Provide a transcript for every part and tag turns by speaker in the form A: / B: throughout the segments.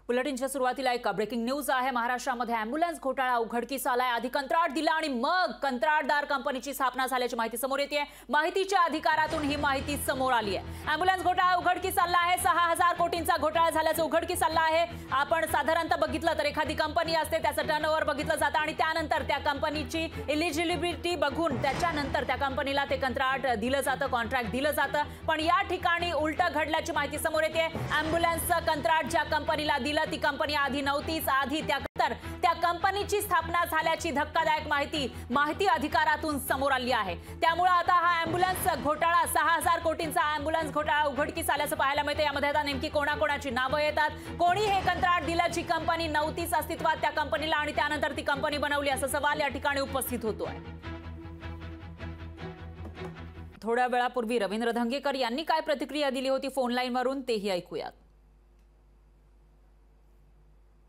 A: बुलेटिनच्या सुरुवातीला एक breaking news आहे। महाराष्ट्रामध्ये ॲम्ब्युलन्स घोटाळा उघडकीस आलाय। आधी कंत्राट दिला आणि मग कंत्राटदार कंपनीची स्थापना झाल्याची माहिती समोर येते। माहितीच्या अधिकारातून ही माहिती समोर आली आहे। ॲम्ब्युलन्स घोटाळा उघडकीस आला आहे। 6000 कोटींचा घोटाळा झाल्याचं उघडकीस आलं आहे। आपण साधारणतः बघितलं तर एखादी कंपनी असते, त्याचं टर्नओव्हर बघितलं जातं आणि त्यानंतर त्या कंपनीची एलिजिबिलिटी बघून त्याच्यानंतर त्या कंपनीला ते कंत्राट दिलं जातं, कॉन्ट्रॅक्ट दिलं जातं। पण या ठिकाणी उलट घडल्याची माहिती समोर येते। ॲम्ब्युलन्सचं कंत्राट ज्या कंपनीला ती कंपनी आधी नव्हतीच। आधी त्या कंपनीची स्थापना झाल्याची धक्कादायक माहिती अधिकारातून समोर आली आहे। त्यामुळे आता हा ॲम्ब्युलन्स घोटाळा 6000 कोटींचा ॲम्ब्युलन्स घोटाळा उघडकीस आल्याचं पाहायला मिळतं। यामध्ये आता नेमकी कोणाकोणाची नावं येतात, कोणी हे कंत्राट दिलं, जी कंपनी नव्हतीच अस्तित्वात त्या कंपनीला आणि त्यानंतर ती कंपनी बनवली, असा सवाल या ठिकाणी उपस्थित होतोय। थोड्या वेळापूर्वी रवींद्र धंगेकर यांनी काय प्रतिक्रिया दिली होती फोन लाईन वरून, तेही ऐकूयात।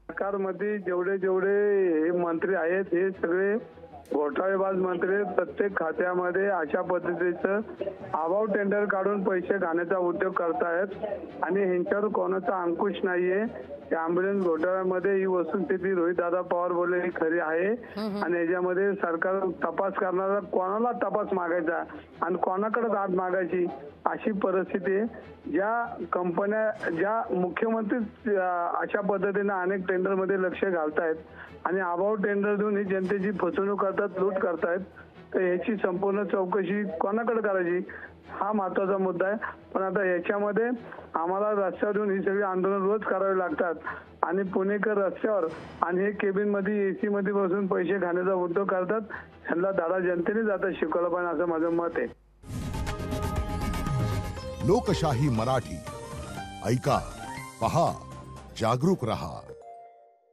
B: सरकारमध्ये जेवढे मंत्री आहेत हे सगळे घोटाळेबाज मंत्री। प्रत्येक खात्यामध्ये अशा पद्धतीचं अभाव टेंडर काढून पैसे घालण्याचा उद्योग करतायत आणि ह्यांच्यावर कोणाचा अंकुश नाहीये। ॲम्ब्युलन्स घोटाळ्यामध्ये ही वस्तुस्थिती रोहितदादा पवार बोलले ही खरी आहे आणि याच्यामध्ये सरकार तपास करणारा कोणाला तपास मागायचा आणि कोणाकडे दाद मागायची अशी परिस्थिती आहे। ज्या कंपन्या, ज्या मुख्यमंत्री अशा पद्धतीने अनेक टेंडर मध्ये लक्ष घालतायत आणि अभाव टेंडर देऊन ही जनतेची फसवणूक करतात, लूट करतायत, तर याची संपूर्ण चौकशी कोणाकडे करायची हा महत्वाचा मुद्दा आहे। पण आता याच्यामध्ये आम्हाला रस्त्यावर येऊन ही सगळी आंदोलन रोज करावी लागतात आणि पुणेकर रस्त्यावर आणि हे केबिन मध्ये एसी मध्ये बसून पैसे खाण्याचा उद्योग करतात। ह्यांना धडा जनतेने जाता शिकवला पाहिजे असं माझं मत आहे।
C: लोकशाही मराठी ऐका, पहा, जागरूक रहा।